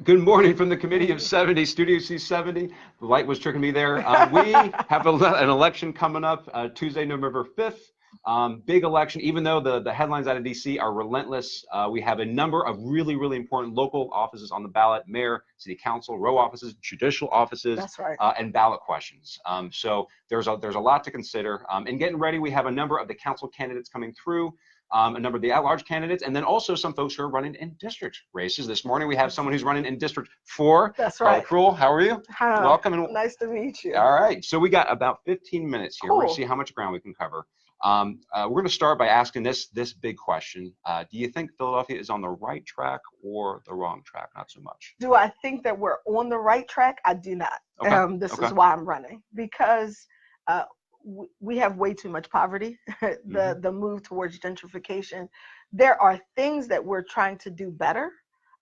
Good morning from the Committee of 70, Studio C70. The light was tricking me there. We have an election coming up Tuesday, November 5th. Big election, even though the headlines out of DC are relentless. We have a number of really, really important local offices on the ballot: mayor, city council, row offices, judicial offices, That's right. and ballot questions. So there's a lot to consider. And getting ready, we have a number of the council candidates coming through. A number of the at-large candidates, and then also some folks who are running in district races. This morning we have someone who's running in District 4. That's Karla right. Cruel, how are you? Huh. Welcome. And Nice to meet you. all right, so we got about 15 minutes here. We're going to Cool. see how much ground we can cover. We're going to start by asking this big question. Do you think Philadelphia is on the right track or the wrong track? Not so much. Do I think that we're on the right track? I do not. Okay. This Okay. is why I'm running, because we have way too much poverty. The move towards gentrification. There are things that we're trying to do better.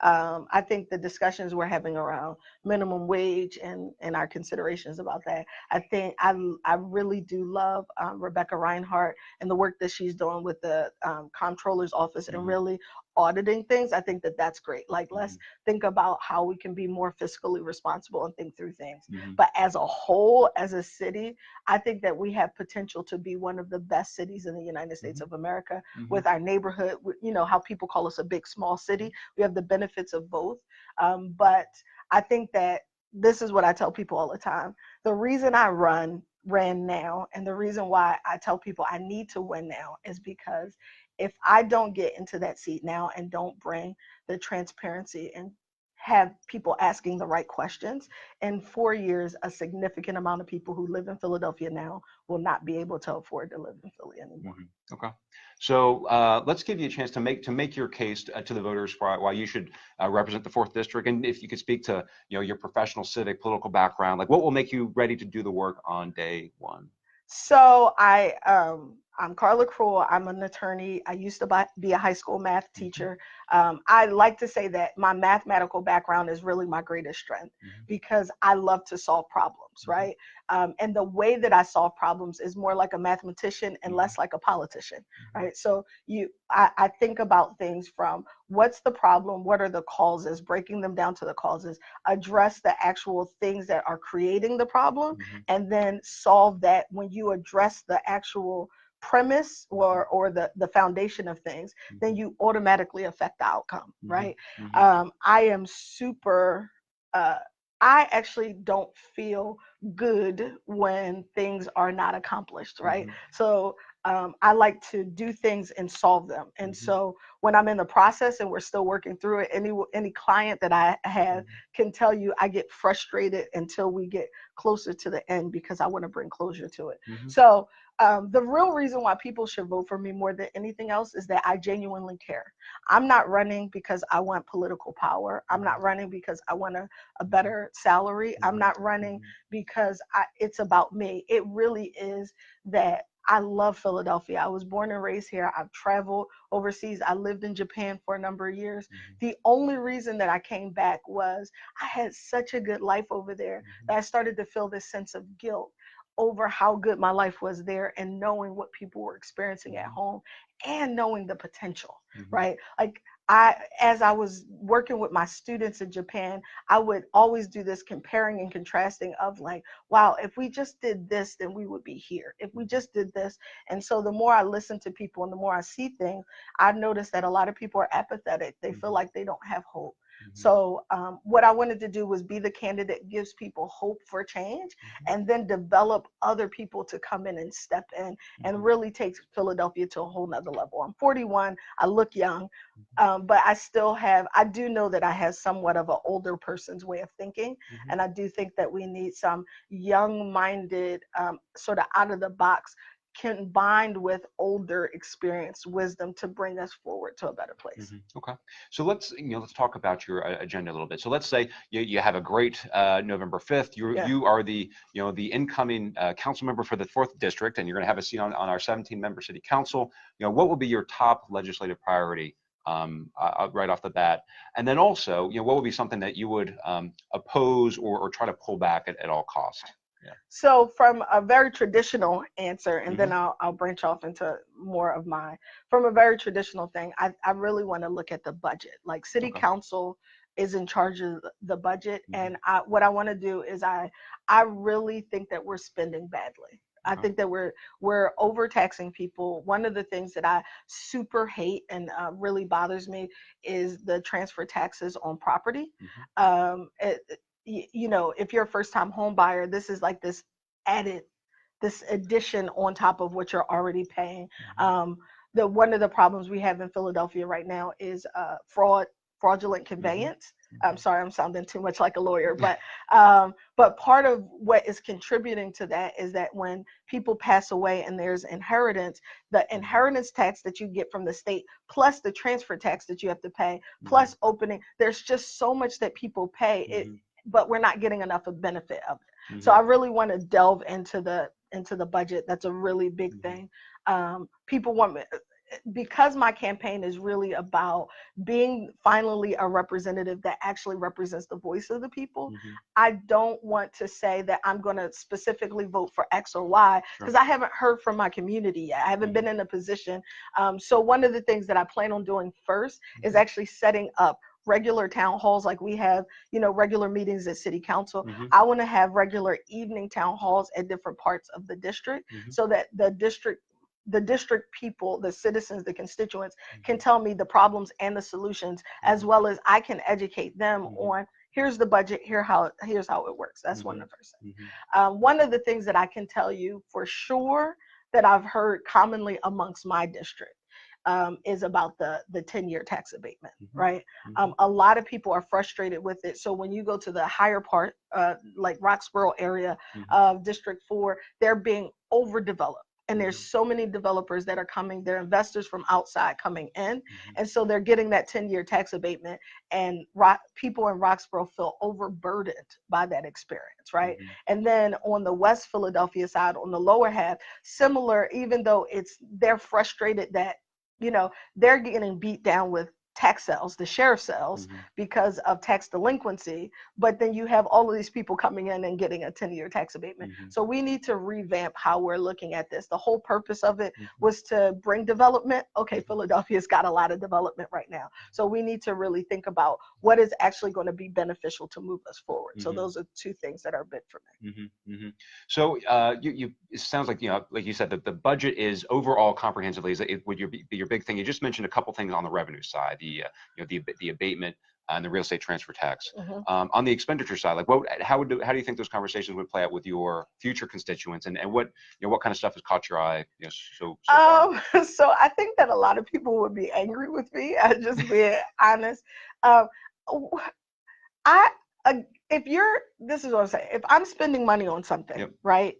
I think the discussions we're having around minimum wage and our considerations about that, I think I really do love Rebecca Reinhardt and the work that she's doing with the comptroller's office and really auditing things. I think that that's great. Like, let's think about how we can be more fiscally responsible and think through things. But as a whole, as a city, I think that we have potential to be one of the best cities in the United States of America with our neighborhood. You know how people call us a big, small city. We have the benefits of both. But I think that this is what I tell people all the time. The reason I ran now, and the reason why I tell people I need to win now, is because if I don't get into that seat now and don't bring the transparency and have people asking the right questions, in 4 years, a significant amount of people who live in Philadelphia now will not be able to afford to live in Philly anymore. Okay. So let's give you a chance to make your case to the voters for why you should represent the 4th District. And if you could speak to your professional, civic, political background, like what will make you ready to do the work on day one? So I'm Karla Cruel. I'm an attorney. I used to be a high school math teacher. I like to say that my mathematical background is really my greatest strength because I love to solve problems, right? And the way that I solve problems is more like a mathematician and less like a politician, right? So I think about things from what's the problem, what are the causes, breaking them down to the causes, address the actual things that are creating the problem, and then solve that. When you address the actual premise or the foundation of things, then you automatically affect the outcome, right? I am super I actually don't feel good when things are not accomplished, right? So I like to do things and solve them. And so when I'm in the process and we're still working through it, any client that I have can tell you I get frustrated until we get closer to the end because I want to bring closure to it. So the real reason why people should vote for me more than anything else is that I genuinely care. I'm not running because I want political power. I'm not running because I want a better salary. I'm not running because it's about me. It really is that I love Philadelphia. I was born and raised here. I've traveled overseas. I lived in Japan for a number of years. The only reason that I came back was I had such a good life over there that I started to feel this sense of guilt over how good my life was there and knowing what people were experiencing at home and knowing the potential, right? Like as I was working with my students in Japan, I would always do this comparing and contrasting of like, wow, if we just did this, then we would be here. If we just did this. And so the more I listen to people and the more I see things, I've noticed that a lot of people are apathetic. They feel like they don't have hope. So what I wanted to do was be the candidate that gives people hope for change and then develop other people to come in and step in and really take Philadelphia to a whole nother level. I'm 41. I look young, but I do know that I have somewhat of an older person's way of thinking. And I do think that we need some young-minded, sort of out of the box combined with older experienced wisdom to bring us forward to a better place. Okay, so let's talk about your agenda a little bit. So let's say you have a great November 5th. You are the the incoming council member for the 4th District, and you're going to have a seat on our 17-member city council. What will be your top legislative priority right off the bat? And then also, what would be something that you would oppose or try to pull back at all costs? Yeah. So from a very traditional answer, and then I'll branch off into more of from a very traditional thing, I really want to look at the budget. Like city council is in charge of the budget. Mhm. And what I want to do is I really think that we're spending badly. I think that we're overtaxing people. One of the things that I super hate and really bothers me is the transfer taxes on property. Mhm. You know, if you're a first-time home buyer, this is like added this addition on top of what you're already paying. Mhm. The one of the problems we have in Philadelphia right now is fraudulent Mhm. conveyance. I'm Mhm. sorry, I'm sounding too much like a lawyer, but part of what is contributing to that is that when people pass away and there's inheritance, the Mhm. inheritance tax that you get from the state, plus the transfer tax that you have to pay, Mhm. plus opening, there's just so much that people pay it, Mhm. but we're not getting enough of benefit of it. So Mhm. I really want to delve into the budget. That's a really big Mhm. thing. People want me, because my campaign is really about being finally a representative that actually represents the voice of the people. Mhm. I don't want to say that I'm going to specifically vote for X or Y Sure. because I haven't heard from my community yet. I haven't been Mhm. in a position. So one of the things that I plan on doing first is Mhm. actually setting up regular town halls like we have, you know, regular meetings at city council. Mhm. I want to have regular evening town halls at different parts of the district Mhm. so that the district people, the citizens, the constituents can Mhm. tell me the problems and the solutions, as Mhm. well as I can educate them Mhm. on here's the budget, here's how it works. That's one of Mhm. the first things. Mhm. One of the things that I can tell you for sure that I've heard commonly amongst my district is about the 10-year tax abatement, Mhm. right? Mhm. A lot of people are frustrated with it. So when you go to the higher part, like Roxborough area Mhm. of District 4, they're being overdeveloped. And there's Mhm. so many developers that are coming, they're investors from outside coming in. Mhm. And so they're getting that 10-year tax abatement. And people in Roxborough feel overburdened by that experience, right? Mhm. And then on the West Philadelphia side, on the lower half, similar, even though they're frustrated that, you know, they're getting beat down with tax sales, the sheriff sales, Mhm. because of tax delinquency. But then you have all of these people coming in and getting a 10-year tax abatement. Mhm. So we need to revamp how we're looking at this. The whole purpose of it Mhm. was to bring development. Okay, Mhm. Philadelphia's got a lot of development right now. So we need to really think about what is actually going to be beneficial to move us forward. So Mhm. those are two things that are big for me. So it sounds like, like you said, that the budget is overall comprehensively would be your big thing. You just mentioned a couple things on the revenue side, the abatement and the real estate transfer tax. Mm-hmm. On the expenditure side, like how do you think those conversations would play out with your future constituents, and what kind of stuff has caught your eye, so far? So I think that a lot of people would be angry with me. I just being honest. Um, I uh, if you're this is what I'm saying. If I'm spending money on something, Yep. right,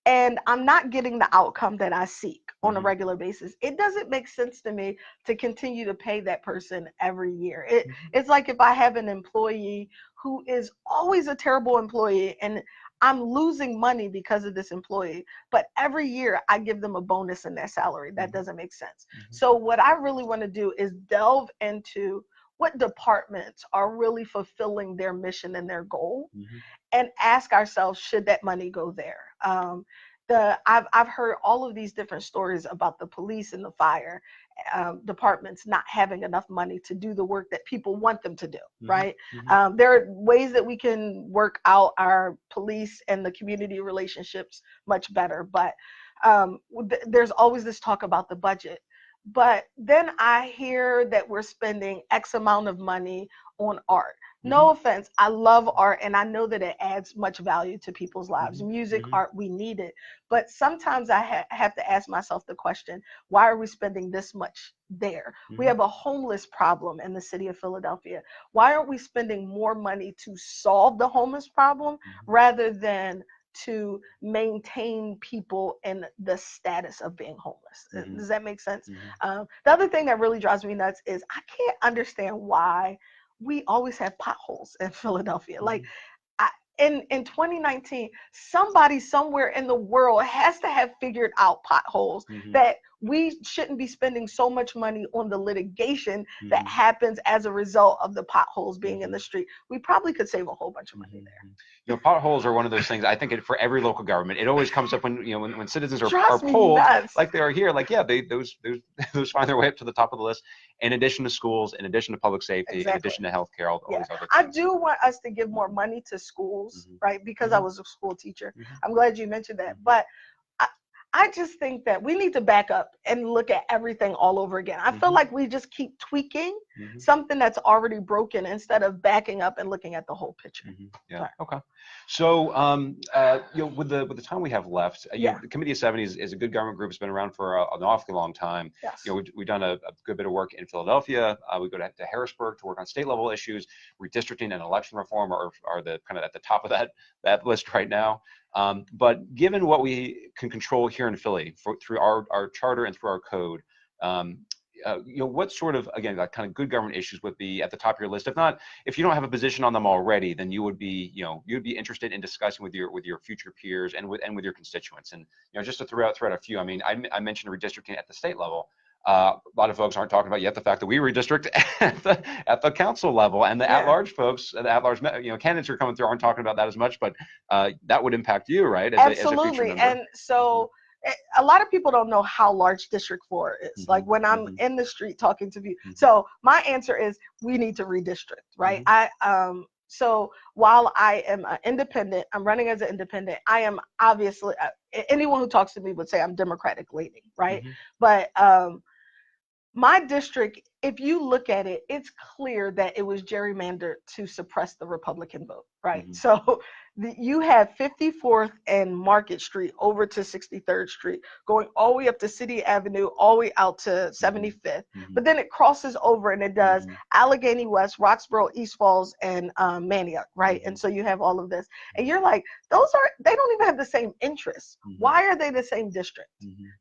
and I'm not getting the outcome that I seek on a Mhm. regular basis, it doesn't make sense to me to continue to pay that person every year. Mhm. It's like if I have an employee who is always a terrible employee and I'm losing money because of this employee, but every year I give them a bonus in their salary. That Mhm. doesn't make sense. Mhm. So what I really want to do is delve into what departments are really fulfilling their mission and their goal, Mhm. and ask ourselves, should that money go there? I've heard all of these different stories about the police and the fire departments not having enough money to do the work that people want them to do, Mhm. right? Mhm. There are ways that we can work out our police and the community relationships much better, but there's always this talk about the budget. But then I hear that we're spending X amount of money on art. No Mhm. offense, I love art and I know that it adds much value to people's lives. Mhm. Music, Mhm. art, we need it. But sometimes I have to ask myself the question, why are we spending this much there? We Mhm. have a homeless problem in the city of Philadelphia. Why aren't we spending more money to solve the homeless problem Mhm. rather than to maintain people in the status of being homeless? Mhm. Does that make sense? Mhm. The other thing that really drives me nuts is I can't understand why we always have potholes in Philadelphia. Like Mhm. I, in 2019, somebody somewhere in the world has to have figured out potholes Mhm. that we shouldn't be spending so much money on the litigation that happens as a result of the potholes being in the street. We probably could save a whole bunch of money there. You know, potholes are one of those things. I think for every local government, it always comes up when, you know, when citizens are polled, like they are here, like, yeah, those find their way up to the top of the list. In addition to schools, in addition to public safety, in addition to healthcare, all these other things. I do want us to give more money to schools, right? Because I was a school teacher. I'm glad you mentioned that. But I just think that we need to back up and look at everything all over again. I feel like we just keep tweaking something that's already broken instead of backing up and looking at the whole picture. Yeah. Okay. So, you know, with the time we have left, you know, the Committee of 70 is a good government group. It's been around for an awfully long time. You know, we've done a good bit of work in Philadelphia. We go to Harrisburg to work on state level issues. Redistricting and election reform are the kind of at the top of that list right now. But given what we can control here in Philly through our charter and through our code, you know, what sort of, again, like kind of good government issues would be at the top of your list? If not, if you don't have a position on them already, then you'd be interested in discussing with your future peers and with your constituents. And, you know, just to throw out a few, I mean, I mentioned redistricting at the state level. A lot of folks aren't talking about yet the fact that we redistrict at the council level, and the at-large folks, the at-large, you know, candidates who are coming through aren't talking about that as much, but that would impact you, right? Absolutely. As a future member. And so a lot of people don't know how large District 4 is. Like when I'm in the street talking to people. So my answer is we need to redistrict, right? So while I am an independent, I'm running as an independent, I am obviously, anyone who talks to me would say I'm Democratic leaning, right? But my district, if you look at it, it's clear that it was gerrymandered to suppress the Republican vote, right? So you have 54th and Market Street over to 63rd Street, going all the way up to City Avenue, all the way out to 75th. But then it crosses over and it does Allegheny West, Roxborough, East Falls, and Manioc, right? And so you have all of this. And you're like, they don't even have the same interests. Why are they the same district,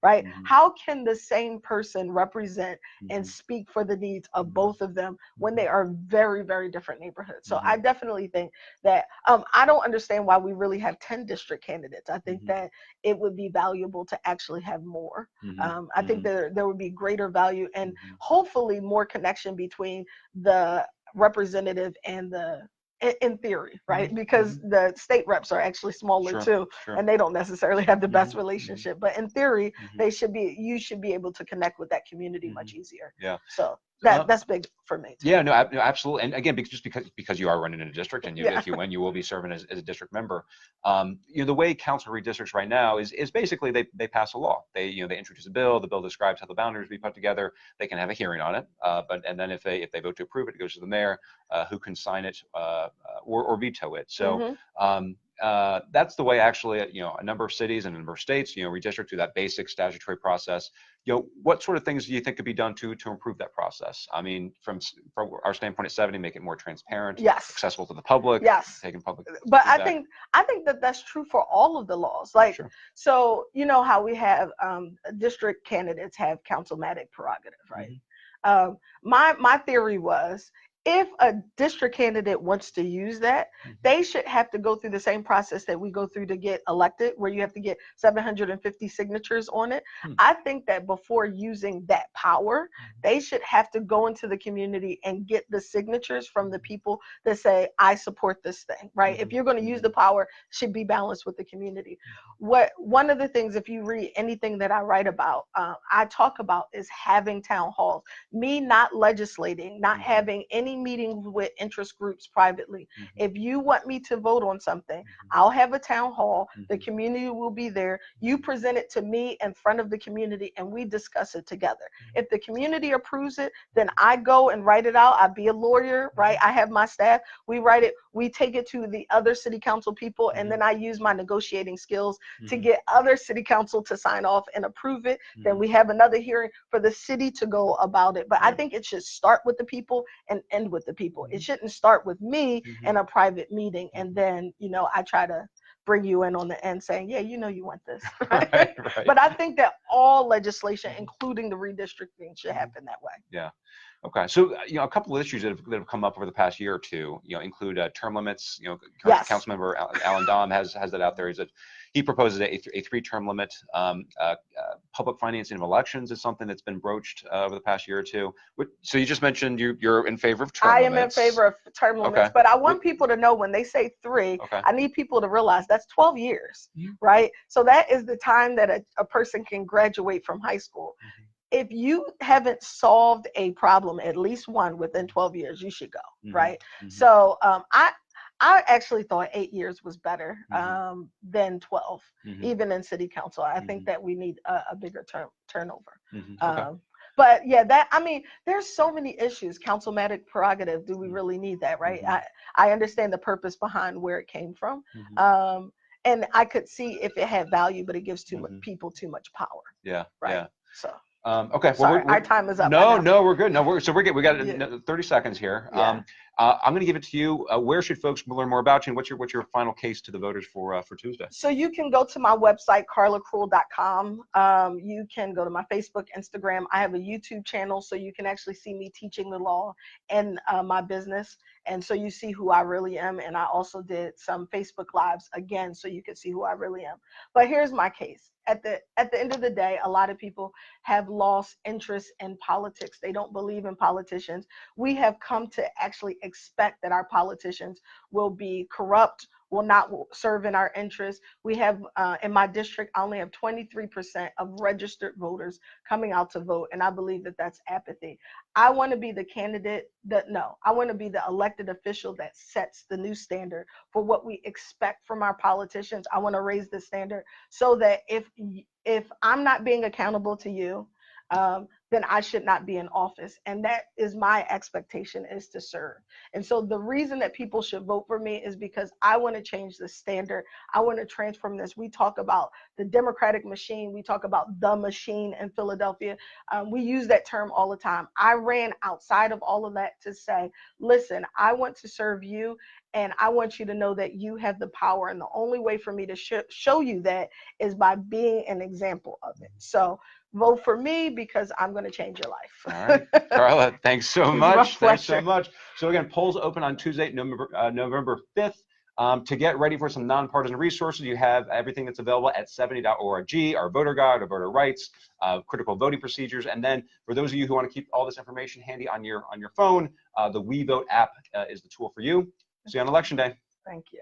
right? How can the same person represent and speak for the needs of both of them when they are very, very different neighborhoods? So I definitely think that I don't understand why we really have 10 district candidates. I think that it would be valuable to actually have more. I think there would be greater value and hopefully more connection between the representative and in theory, right? Because the state reps are actually smaller too, and they don't necessarily have the best relationship. But in theory, you should be able to connect with that community much easier. So that's big for me too. Yeah, no, absolutely. And again, just because you are running in a district, and if you win, you will be serving as a district member. You know, the way council redistricts right now is basically they pass a law. They introduce a bill. The bill describes how the boundaries be put together. They can have a hearing on it, and then if they vote to approve it, it goes to the mayor, who can sign it or veto it. So. That's the way actually, you know, a number of cities and a number of states, you know, redistrict through that basic statutory process. You know, what sort of things do you think could be done to improve that process? I mean, from our standpoint at 70, make it more transparent, accessible to the public, taking public. But I think that's true for all of the laws. Like, so you know how we have district candidates have councilmatic prerogative, right? My theory was, if a district candidate wants to use that, they should have to go through the same process that we go through to get elected, where you have to get 750 signatures on it. I think that before using that power, they should have to go into the community and get the signatures from the people that say, I support this thing, right? If you're going to use the power, it should be balanced with the community. One of the things, if you read anything that I write about, I talk about is having town halls, me not legislating, not having any meetings with interest groups privately. If you want me to vote on something, I'll have a town hall, the community will be there, you present it to me in front of the community, and we discuss it together. If the community approves it, then I go and write it out. I be a lawyer, right? I have my staff, we write it, we take it to the other city council people, and then I use my negotiating skills to get other city council to sign off and approve it. Then we have another hearing for the city to go about it. But I think it should start with the people and end with the people. It shouldn't start with me in a private meeting, and then, you know, I try to bring you in on the end saying, yeah, you know, you want this. Right? But I think that all legislation, including the redistricting, should happen that way. Yeah. Okay, so a couple of issues that have come up over the past year or two, include term limits. Yes. Councilmember Alan Dom has that out there. He proposes a 3-term limit. Public financing of elections is something that's been broached over the past year or two. So you just mentioned you're in favor of term limits. I am in favor of term limits, Okay. but I want people to know when they say 3, okay. I need people to realize that's 12 years, right? So that is the time that a person can graduate from high school. If you haven't solved a problem, at least one within 12 years, you should go, right? So I actually thought 8 years was better than 12, even in city council. I think that we need a bigger turnover. Okay. But yeah, there's so many issues. Councilmatic prerogative, do we really need that, right? I understand the purpose behind where it came from. And I could see if it had value, but it gives people too much power. Yeah. Right. Yeah. So. Okay. Sorry, our time is up. No, we're good. No, we're good. We got 30 seconds here. Yeah. I'm going to give it to you. Where should folks learn more about you, and what's your final case to the voters for Tuesday? So you can go to my website, karlacruel.com. You can go to my Facebook, Instagram. I have a YouTube channel, so you can actually see me teaching the law and my business. And so you see who I really am. And I also did some Facebook Lives again, so you can see who I really am. But here's my case. At the end of the day, a lot of people have lost interest in politics. They don't believe in politicians. We have come to actually expect that our politicians will be corrupt, will not serve in our interests. We have, in my district, I only have 23% of registered voters coming out to vote, and I believe that that's apathy. I want to be the candidate I want to be the elected official that sets the new standard for what we expect from our politicians. I want to raise the standard so that if I'm not being accountable to you, then I should not be in office. And that is my expectation, is to serve. And so the reason that people should vote for me is because I want to change the standard. I want to transform this. We talk about the Democratic machine. We talk about the machine in Philadelphia. We use that term all the time. I ran outside of all of that to say, listen, I want to serve you, and I want you to know that you have the power. And the only way for me to show you that is by being an example of it. So vote for me, because I'm going to change your life. All right, Karla, thanks so much. Thanks so much. So again, polls open on Tuesday, November 5th. To get ready for some nonpartisan resources, you have everything that's available at c70.org, our voter guide, our voter rights, critical voting procedures. And then for those of you who want to keep all this information handy on your phone, the We Vote app is the tool for you. See you on Election Day. Thank you.